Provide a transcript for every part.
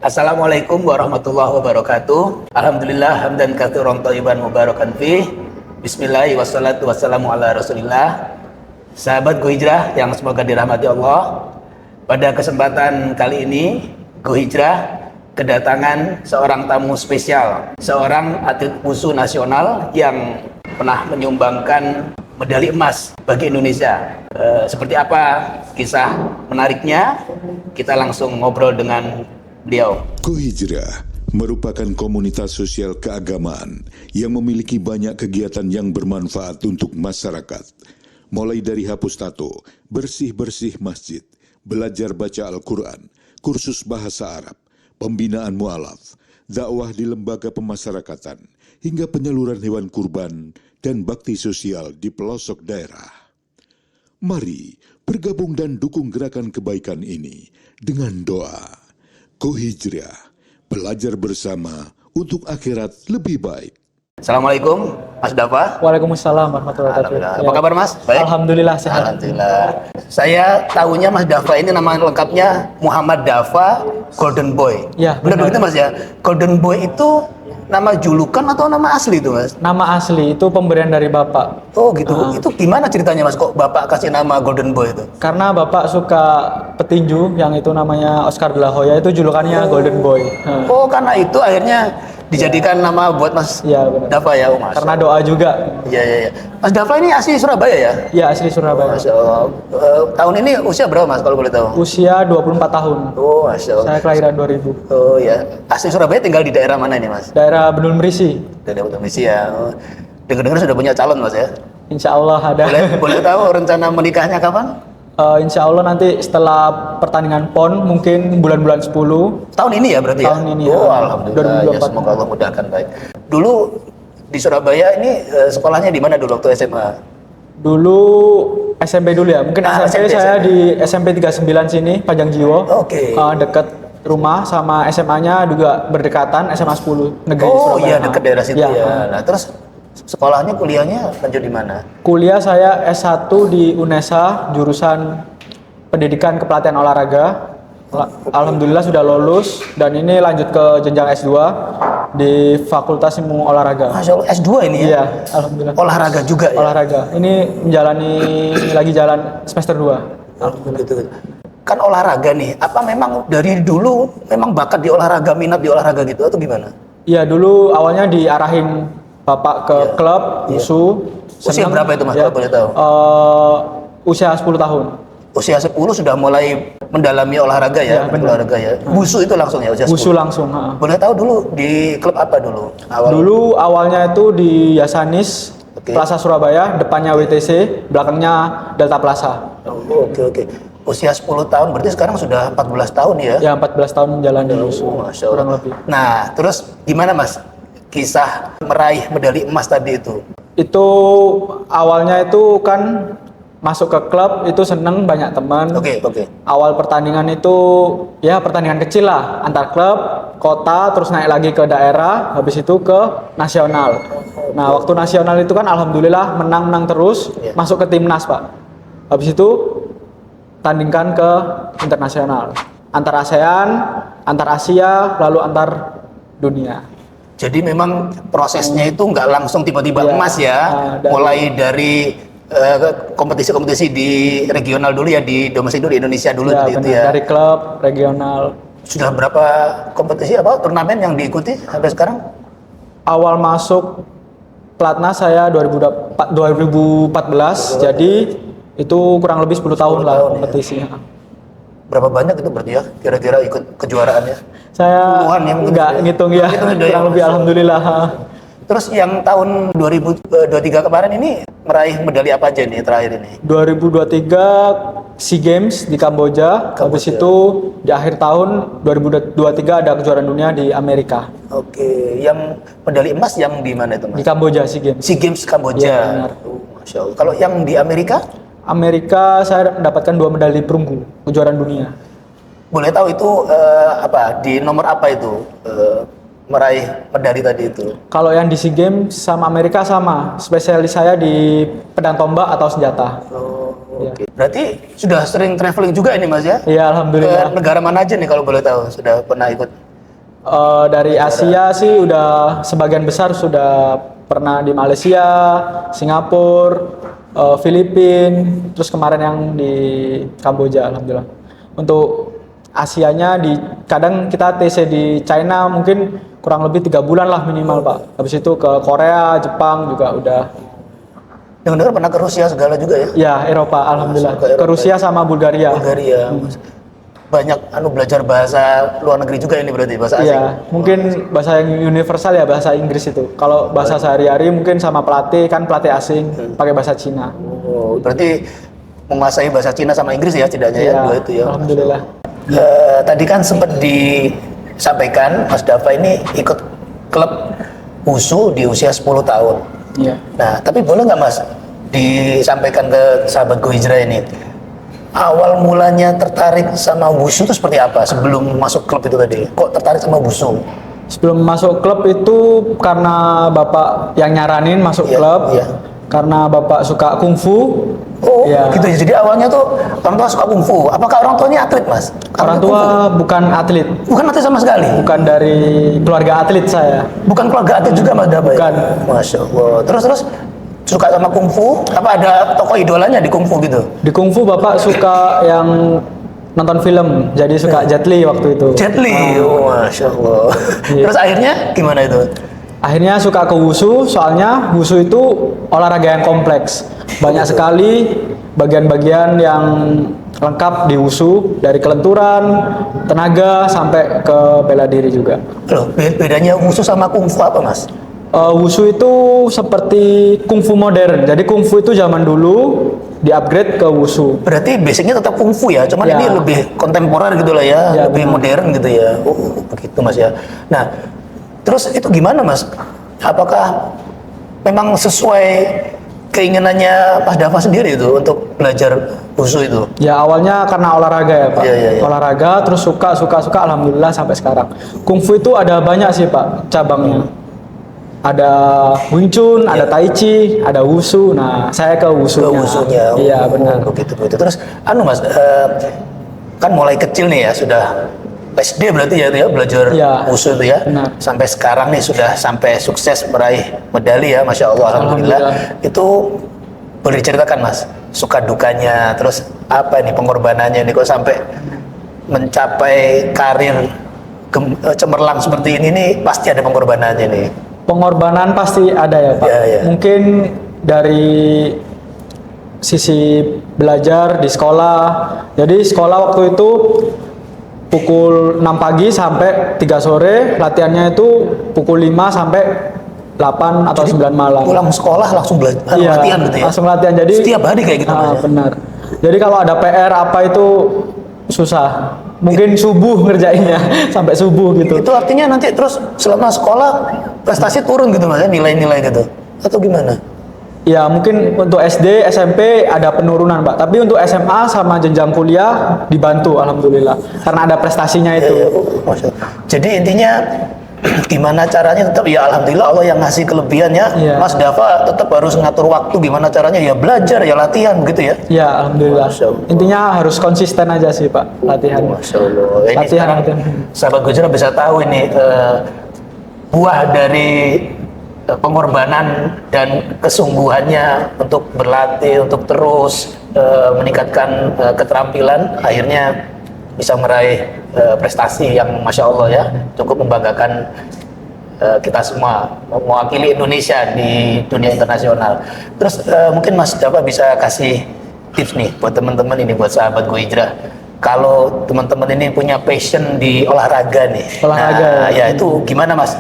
Assalamualaikum warahmatullahi wabarakatuh. Alhamdulillah hamdan katsiran thayyiban mubarakan fi. Bismillah wassalatu wassalamu ala Rasulillah. Sahabat Go Hijrah yang semoga dirahmati Allah. Pada kesempatan kali ini Go Hijrah kedatangan seorang tamu spesial, seorang atlet wusu nasional yang pernah menyumbangkan medali emas bagi Indonesia. Seperti apa kisah menariknya? Kita langsung ngobrol dengan beliau. Go Hijrah merupakan komunitas sosial keagamaan yang memiliki banyak kegiatan yang bermanfaat untuk masyarakat. Mulai dari hapus tato, bersih-bersih masjid, belajar baca Al-Quran, kursus bahasa Arab, pembinaan mu'alaf, dakwah di lembaga pemasyarakatan, hingga penyaluran hewan kurban dan bakti sosial di pelosok daerah. Mari bergabung dan dukung gerakan kebaikan ini dengan doa. Go Hijrah, belajar bersama untuk akhirat lebih baik. Assalamualaikum Mas Dafa. Waalaikumsalam warahmatullahi wabarakatuh. Apa kabar Mas? Baik? Alhamdulillah sehat. Alhamdulillah. Saya tahunya Mas Dafa ini nama lengkapnya Muhammad Dafa Golden Boy. Ya, benar benar. begitu Mas ya? Golden Boy itu nama julukan atau nama asli itu Mas? Nama asli itu pemberian dari bapak. Oh gitu. Itu gimana ceritanya Mas? Kok Bapak kasih nama Golden Boy itu? Karena bapak suka petinju yang itu namanya Oscar de la Hoya, itu julukannya Golden Boy. Oh karena itu akhirnya dijadikan nama buat Mas Iya benar. Dafa ya? Oh, Mas. Karena doa juga. Iya. Mas Dafa ini asli Surabaya ya? Ya asli Surabaya. Masya Allah. Tahun ini usia berapa Mas kalau boleh tahu? Usia 24 tahun. Oh Masya Allah. Saya kelahiran 2000. Oh ya. Asli Surabaya tinggal di daerah mana ini Mas? Daerah Bendul Merisi. Daerah Utara ya. Oh. Dengar-dengar sudah punya calon Mas ya? Insya Allah ada. Boleh tahu rencana menikahnya kapan? Insya Allah nanti setelah pertandingan PON mungkin bulan-bulan 10. Tahun ini ya berarti ya? Tahun ini Oh ya. Alhamdulillah. Ya, 2024. semoga Allah mudahkan baik. Dulu di Surabaya ini sekolahnya di mana dulu waktu SMA? Dulu SMP dulu ya. Mungkin SMP saya di SMP 39 sini, Panjang Jiwo. Oke. Dekat rumah sama SMA-nya juga berdekatan, SMA 10 Negeri Oh Surabaya. iya dekat daerah situ Ya. ya. Nah terus sekolahnya kuliahnya lanjut di mana? Kuliah saya S1 di UNESA, jurusan Pendidikan Kepelatihan Olahraga. Alhamdulillah sudah lulus dan ini lanjut ke jenjang S2 di Fakultas Ilmu Olahraga. Masya Allah S2 ini ya? Iya, alhamdulillah. Olahraga juga ya? Olahraga. Ini menjalani lagi jalan semester 2. Alhamdulillah. Gitu. Kan olahraga nih, apa memang dari dulu memang bakat di olahraga, minat di olahraga gitu atau gimana? Iya, dulu awalnya diarahin bapak ke klub wusu. Usia Senang, berapa itu Mas kalau boleh tahu? Usia 10 tahun. Usia 10 sudah mulai mendalami olahraga ya? Iya, benar. Olahraga ya? Wusu itu langsung ya usia 10? Wusu langsung. Boleh tahu dulu di klub apa dulu? Dulu awalnya itu di Yasanis, Oke. Plaza Surabaya, depannya WTC, belakangnya Delta Plaza. Oh, oke. Usia 10 tahun, berarti sekarang sudah 14 tahun ya? Ya 14 tahun menjalani wusu, Masya Allah. kurang lebih. Nah, terus gimana Mas? Kisah meraih medali emas tadi itu? Itu awalnya itu kan masuk ke klub itu seneng, banyak teman. Oke. Awal pertandingan itu ya pertandingan kecil lah, antar klub, kota, terus naik lagi ke daerah, habis itu ke nasional. Nah waktu nasional itu kan alhamdulillah menang terus, masuk ke timnas Pak. Habis itu tandingkan ke internasional, antar ASEAN, antar Asia, lalu antar dunia. Jadi memang prosesnya itu nggak langsung tiba-tiba Iya. emas ya, mulai dari kompetisi-kompetisi di regional dulu ya, di domestik dulu, di Indonesia dulu Ya, gitu benar. ya. Dari klub, regional. Sudah berapa kompetisi turnamen yang diikuti sampai sekarang? Awal masuk pelatnas saya 2014, jadi itu kurang lebih 10 tahun lah 10 tahun, ya. kompetisinya. Berapa banyak itu berarti ya kira-kira ikut kejuaraannya? Saya Puluhan ya mungkin nggak ya. ngitung ya, Ngitung udah kurang ya, lebih Mas. alhamdulillah. Terus yang tahun 2023 kemarin ini meraih medali apa aja nih terakhir ini? 2023 SEA Games di Kamboja, habis itu di akhir tahun 2023 ada kejuaraan dunia di Amerika. Oke, yang medali emas yang di mana itu Di Mas? Kamboja SEA Games. SEA Games Kamboja. Iya, benar. Masya Allah. Kalau yang di Amerika? Amerika saya mendapatkan 2 medali perunggu kejuaraan dunia. Boleh tahu itu di nomor apa itu meraih medali tadi itu? Kalau yang di SEA Games sama Amerika sama, spesialis saya di pedang tombak atau senjata. Oh, Iya. oke. Berarti sudah sering traveling juga ini Mas ya? Iya, alhamdulillah. Ke negara mana aja nih kalau boleh tahu? Sudah pernah ikut? Dari Asia sih udah sebagian besar sudah pernah di Malaysia, Singapura, Filipina, terus kemarin yang di Kamboja, alhamdulillah. Untuk Asianya kadang kita TC di China mungkin kurang lebih 3 bulan lah minimal Pak. Habis itu ke Korea, Jepang juga udah. Yang dengar pernah ke Rusia segala juga ya? Ya Eropa, alhamdulillah. Ke Rusia sama Bulgaria. Bulgaria. Banyak belajar bahasa luar negeri juga ini berarti, bahasa asing. Iya, mungkin bahasa yang universal ya bahasa Inggris itu. Kalau bahasa sehari-hari mungkin sama pelatih asing pakai bahasa Cina. Oh, berarti menguasai bahasa Cina sama Inggris ya setidaknya ya, dua itu ya. Alhamdulillah. Tadi kan sempat disampaikan Mas Dafa ini ikut klub WUSU di usia 10 tahun. Iya. Nah, tapi boleh nggak Mas disampaikan ke sahabat Go Hijrah ini, awal mulanya tertarik sama WUSU itu seperti apa sebelum masuk klub itu tadi? Kok tertarik sama WUSU? Sebelum masuk klub itu karena bapak yang nyaranin masuk Iya, klub, iya. karena bapak suka kungfu. Oh, Ya. gitu ya. Jadi awalnya tuh orang tua suka kungfu. Apakah orang tuanya atlet, Mas? Orang tua bukan atlet, Bukan atlet sama sekali. bukan dari keluarga atlet saya. Bukan keluarga atlet juga Mas Dafa. Bukan. Masya Allah. Terus suka sama kungfu? Apa ada tokoh idolanya di kungfu gitu? Di kungfu bapak suka yang nonton film, jadi suka Jet Li waktu itu. Jet Li. Oh, Masya Allah. Iya. Terus akhirnya gimana itu? Akhirnya suka ke WUSU, soalnya WUSU itu olahraga yang kompleks. Banyak sekali bagian-bagian yang lengkap di WUSU, dari kelenturan, tenaga, sampai ke bela diri juga. Loh, bedanya WUSU sama kungfu apa, Mas? WUSU itu seperti kungfu modern. Jadi kungfu itu zaman dulu di-upgrade ke WUSU. Berarti basicnya tetap kungfu ya, cuman Ya. ini lebih kontemporer gitu lah ya, Ya, lebih benar. modern gitu ya. Oh, begitu Mas ya. Nah, terus itu gimana Mas? Apakah memang sesuai keinginannya Mas Dafa sendiri itu untuk belajar WUSU itu? Ya awalnya karena olahraga ya Pak. Iya, iya, iya. Olahraga terus suka alhamdulillah sampai sekarang. Kungfu itu ada banyak sih Pak cabangnya. Ada Wing Chun, ada Tai Chi, ada WUSU. Nah, saya ke Ke WUSU-nya. WUSU-nya. Iya, benar. Begitu. Terus Mas, kan mulai kecil nih ya, sudah SD berarti ya itu ya belajar Iya, WUSU itu ya. benar. Sampai sekarang nih sudah sampai sukses meraih medali ya, Masya Allah, alhamdulillah. Itu boleh diceritakan Mas, suka dukanya, terus apa ini pengorbanannya nih kok sampai mencapai karir cemerlang seperti ini nih, pasti ada pengorbanannya nih. Pengorbanan pasti ada ya Pak. Iya, iya. Mungkin dari sisi belajar di sekolah. Jadi sekolah waktu itu pukul 6 pagi sampai 3 sore, latihannya itu pukul 5 sampai 8 atau 9 malam. Pulang sekolah langsung belajar Iya, latihan gitu ya. langsung latihan. Jadi Setiap hari kayak gitu Mas ya? benar. Jadi kalau ada PR apa itu susah. Mungkin subuh ngerjainnya sampai subuh gitu. Itu artinya nanti terus selama sekolah prestasi turun gitu Mas ya, nilai-nilai gitu. Atau gimana? Ya mungkin untuk SD, SMP ada penurunan Pak. Tapi untuk SMA sama jenjang kuliah dibantu alhamdulillah. Karena ada prestasinya itu. Ya, Masya Allah. Jadi intinya gimana caranya tetap ya alhamdulillah Allah yang ngasih kelebihannya. Iya. Mas Dafa tetap harus ngatur waktu gimana caranya ya belajar ya latihan begitu ya. Ya alhamdulillah. Masya Allah. Intinya harus konsisten aja sih Pak latihan. Masya Allah. Ini Latihan, sekarang latihan. sahabat Go Hijrah bisa tahu ini buah dari pengorbanan dan kesungguhannya untuk berlatih, untuk terus meningkatkan keterampilan, akhirnya bisa meraih prestasi yang Masya Allah ya, cukup membanggakan kita semua, mewakili Indonesia di dunia internasional. Terus mungkin Mas Dafa bisa kasih tips nih buat teman-teman ini, buat sahabat Go Hijrah. Kalau teman-teman ini punya passion di olahraga nih, Olahraga, nah, ya itu gimana Mas?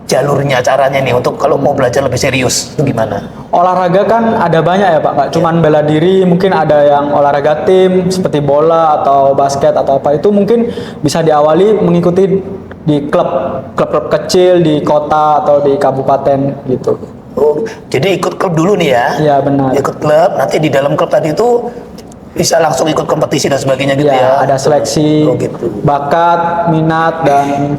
Jalurnya, caranya nih untuk kalau mau belajar lebih serius itu gimana? Olahraga kan ada banyak ya Pak, nggak cuman bela diri, mungkin ada yang olahraga tim seperti bola atau basket atau apa, itu mungkin bisa diawali mengikuti di klub kecil di kota atau di kabupaten gitu. Oh, jadi ikut klub dulu nih ya? Iya benar. Ikut klub, nanti di dalam klub tadi itu bisa langsung ikut kompetisi dan sebagainya gitu Ya, ya? ada seleksi Oh, gitu. bakat, minat dan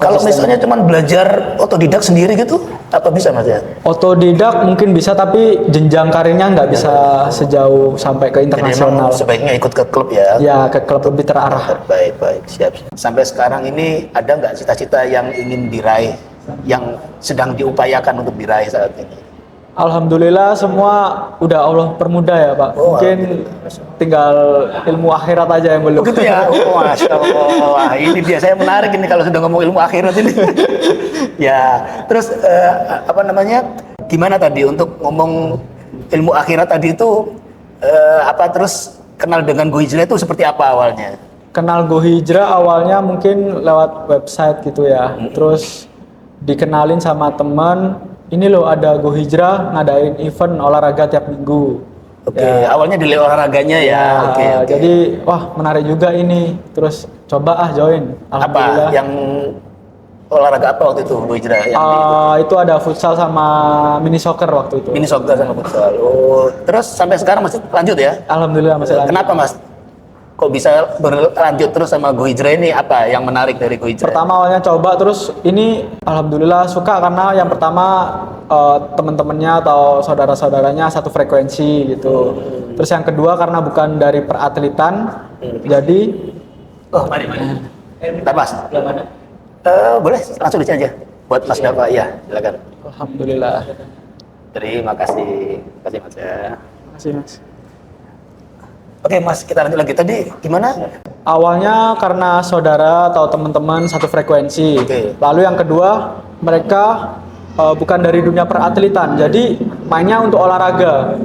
Kalau misalnya cuma belajar otodidak sendiri gitu, apa bisa Mas ya? Otodidak mungkin bisa, tapi jenjang karirnya nggak bisa sejauh sampai ke Jadi internasional. emang sebaiknya ikut ke klub ya? Ya, ke klub lebih terarah. Baik, baik, siap. Sampai sekarang ini ada nggak cita-cita yang ingin diraih, yang sedang diupayakan untuk diraih saat ini? Alhamdulillah semua udah Allah permudah ya Pak. Oh, Mungkin tinggal ilmu akhirat aja yang belum. Begitu ya? Oh, Masya Allah. Wah, ini biasanya menarik ini kalau sudah ngomong ilmu akhirat ini. Ya, terus apa namanya? Gimana tadi untuk ngomong ilmu akhirat tadi itu apa terus kenal dengan Go Hijrah itu seperti apa awalnya? Kenal Go Hijrah awalnya mungkin lewat website gitu ya. Terus dikenalin sama teman, ini loh ada Go Hijrah ngadain event olahraga tiap minggu. Oke, awalnya dari olahraganya ya. Oke, oke. Jadi wah menarik juga ini. Terus coba join. Alhamdulillah. Apa yang olahraga apa waktu itu Go Hijrah? Yang Itu ada futsal sama mini soccer waktu itu. mini soccer sama futsal. Oh, terus sampai sekarang masih lanjut ya? Alhamdulillah masih lanjut. Kenapa Mas? Kok bisa berlanjut terus sama Go Hijrah ini? Apa yang menarik dari Go Hijrah? Pertama awalnya coba, terus ini alhamdulillah suka karena yang pertama teman-temannya atau saudara-saudaranya satu frekuensi gitu. Terus yang kedua karena bukan dari peratletan, jadi Oh, mari. Bentar Mas. Boleh langsung di sini aja. Buat Mas Dafa, ya silakan. alhamdulillah. Terima kasih. Terima kasih Mas ya. Makasih Mas. Oke Mas, kita lanjut lagi. Tadi gimana? Awalnya karena saudara atau teman-teman satu frekuensi. Oke. Lalu yang kedua mereka bukan dari dunia peratletan, jadi mainnya untuk olahraga.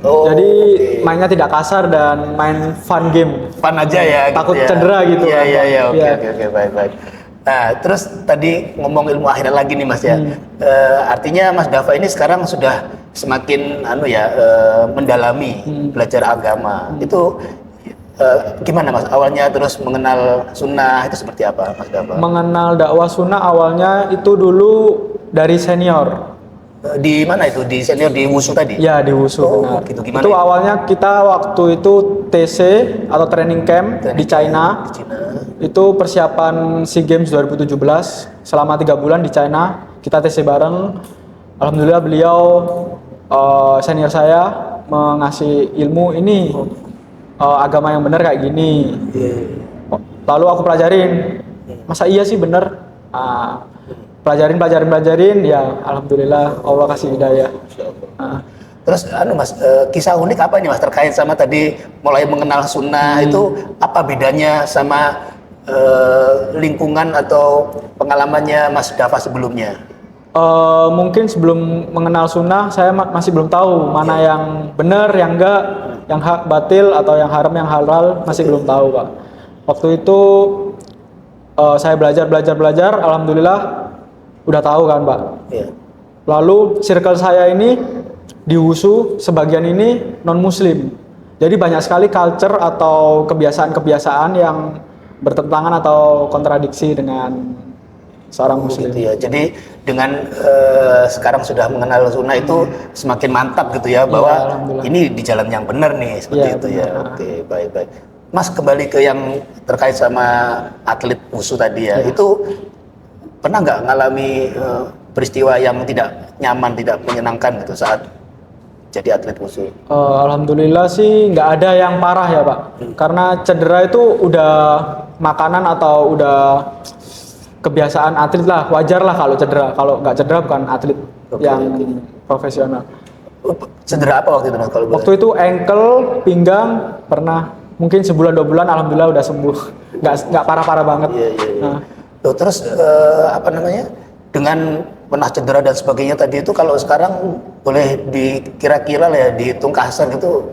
Oh, Jadi oke. mainnya tidak kasar dan main fun game. Fun aja ya. Takut gitu ya. cedera gitu Iya, kan, iya, Pak. iya. Oke, Iya. oke, oke. Baik, baik. Nah, terus tadi ngomong ilmu akhirat lagi nih Mas ya. Artinya Mas Dafa ini sekarang sudah semakin mendalami belajar agama. Itu gimana Mas? Awalnya terus mengenal sunnah itu seperti apa Mas Dafa? Mengenal dakwah sunnah awalnya itu dulu dari senior. Di mana itu? Di senior di Wusu tadi? Ya di WUSU Oh, benar. gitu. Gimana Itu itu? awalnya kita waktu itu TC atau training camp di China. Di Cina. Itu persiapan SEA Games 2017 selama 3 bulan di China. Kita TC bareng. Alhamdulillah beliau senior saya mengasih ilmu ini agama yang benar kayak gini. Lalu aku pelajarin. Masa iya sih bener? Pelajarin ya alhamdulillah Allah kasih hidayah. Terus Mas, kisah unik apa ini Mas terkait sama tadi mulai mengenal sunnah itu apa bedanya sama lingkungan atau pengalamannya Mas Dafa sebelumnya? Mungkin sebelum mengenal sunnah saya masih belum tahu mana yang benar, yang enggak, yang hak batil atau yang haram, yang halal masih belum tahu Pak. Waktu itu saya belajar, alhamdulillah udah tahu kan Pak. Iya. Lalu circle saya ini di WUSU sebagian ini non muslim. Jadi banyak sekali culture atau kebiasaan-kebiasaan yang bertentangan atau kontradiksi dengan seorang muslim. Gitu ya. Jadi dengan sekarang sudah mengenal sunnah itu semakin mantap gitu ya bahwa alhamdulillah. ini di jalan yang benar nih seperti Iya, itu ya. benar. Oke, baik. Mas kembali ke yang terkait sama atlet wusu tadi ya. Itu pernah nggak ngalami peristiwa yang tidak nyaman, tidak menyenangkan gitu saat jadi atlet wusu? Alhamdulillah sih nggak ada yang parah ya Pak. Karena cedera itu udah makanan atau udah kebiasaan atlet lah, wajar lah kalau cedera. Kalau nggak cedera bukan atlet yang profesional. Cedera apa waktu itu Mas? Kalau boleh? Waktu itu ankle, pinggang pernah. Mungkin sebulan 2 bulan alhamdulillah udah sembuh. Nggak parah-parah banget. Iya. Nah, Loh, terus apa namanya? Dengan pernah cedera dan sebagainya tadi itu kalau sekarang boleh dikira-kira lah ya dihitung kasar gitu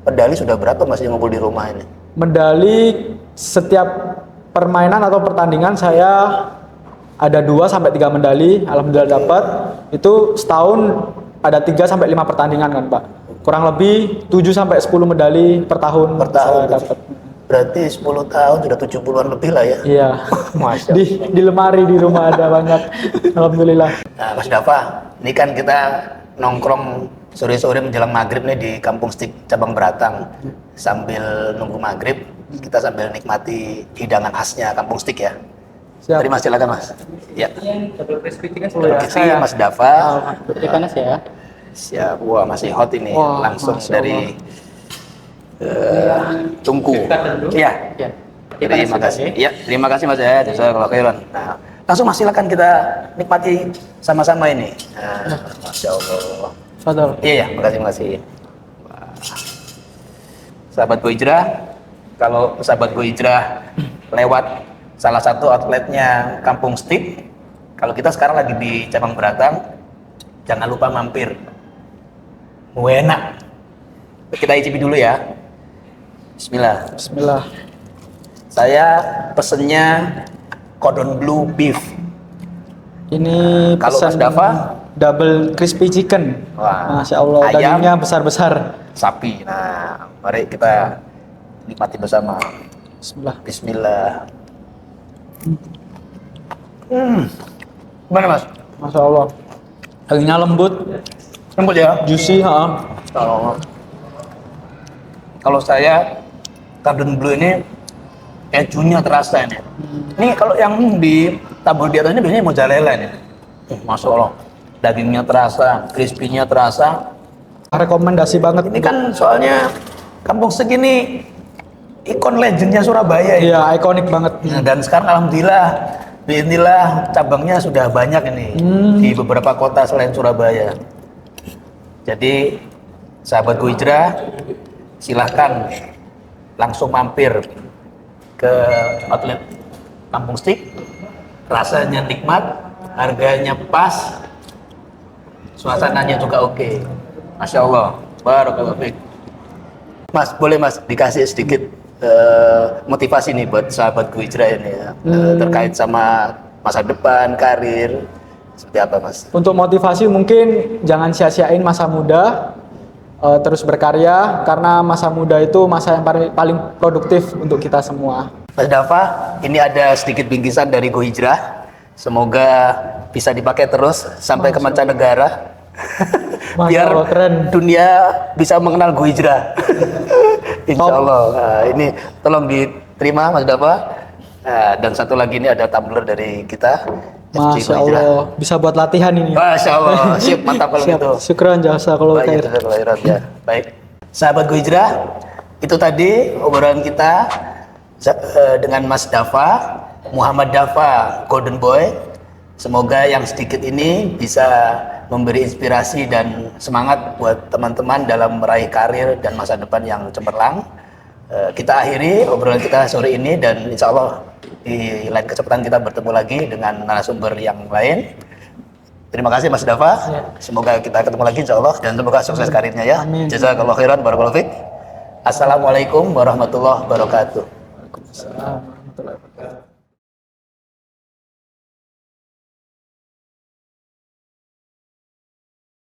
medali sudah berapa Mas yang ngumpul di rumah ini? medali setiap permainan atau pertandingan saya ada 2 sampai 3 medali, alhamdulillah dapat. Itu setahun ada 3 sampai 5 pertandingan kan, Pak. Kurang lebih 7 sampai 10 medali per tahun saya dapat. Berarti 10 tahun sudah 70-an lebih lah ya. Iya. Masya Di lemari di rumah ada banyak. Alhamdulillah. Nah, Mas Dafa, ini kan kita nongkrong sore-sore menjelang maghrib nih di Kampung Stik Cabang Beratang. Sambil nunggu maghrib, kita sambil nikmati hidangan khasnya Kampung Stik ya. Siap. Terima silakan Mas. Ya. Double crispy chicken Terima kasih saya. Mas Dafa. Putih panas ya. Siap. Wah, masih hot ini. Wah, Langsung Masya dari Tungku. Iya. Ya. Terima kasih. Ya, terima kasih Mas ya. Jazakallahu khairan. Nah, langsung Mas silakan kita nikmati sama-sama ini. Nah, Masya Allah. Fadol. Iya, makasih, makasih. Wah. Sahabat Go Hijrah, kalau sahabat Go Hijrah lewat salah satu outletnya Kampung Steak, kalau kita sekarang lagi di cabang Beratang, jangan lupa mampir. Enak. Kita icipi dulu ya. Bismillah. Bismillah. Saya pesennya cordon bleu beef. Ini Kalau Mas pesan Dafa? double crispy chicken. Wah, Masya Allah, ayam. dagingnya besar-besar. Sapi. Nah, mari kita nikmati bersama. Bismillah. Bismillah. Gimana Mas? Masya Allah. Dagingnya lembut, Lembut ya? juicy, ha. Kalau saya cordon bleu ini kejunya terasa ini. Ini kalau yang ditabur di atasnya biasanya mozzarella nih. Masya Allah. Dagingnya terasa, crispy-nya terasa. Rekomendasi banget. Ini kan soalnya Kampung Steak ini ikon legendnya Surabaya ya. Iya, ikonik banget. Nah, dan sekarang alhamdulillah, inilah cabangnya sudah banyak ini di beberapa kota selain Surabaya. Jadi sahabat Go Hijrah, silahkan langsung mampir ke outlet Kampung Steak. Rasanya nikmat, harganya pas, suasananya juga oke. Masya Allah, barakallahu fiik. Mas, boleh Mas dikasih sedikit motivasi nih buat sahabat Go Hijrah ini ya, terkait sama masa depan, karir, seperti apa Mas? Untuk motivasi mungkin jangan sia-siain masa muda, terus berkarya karena masa muda itu masa yang paling produktif untuk kita semua. Mas Dafa, ini ada sedikit bingkisan dari Go Hijrah. Semoga bisa dipakai terus sampai ke mancanegara. Masya Biar Allah, keren. dunia bisa mengenal Go Hijrah. Insya Allah. Nah, ini tolong diterima Mas Dafa. Nah, dan satu lagi ini ada tumbler dari kita. FC Masya Go Hijrah. Allah, bisa buat latihan ini. Masya Allah, siap, mantap kalau Siap. gitu. Syukran jasa kalau Baik, khair. jazakallahu khairan, ya. Baik, sahabat Go Hijrah, itu tadi obrolan kita dengan Mas Dafa, Muhammad Dafa, Golden Boy. Semoga yang sedikit ini bisa memberi inspirasi dan semangat buat teman-teman dalam meraih karir dan masa depan yang cemerlang. Kita akhiri obrolan kita sore ini dan insya Allah di lain kesempatan kita bertemu lagi dengan narasumber yang lain. Terima kasih Mas Dafa. Ya. Semoga kita ketemu lagi insya Allah dan semoga sukses karirnya ya. Amin. Jazakallahu khairan, barakallahu fiik. Assalamualaikum warahmatullahi wabarakatuh. Waalaikumsalam warahmatullahi wabarakatuh.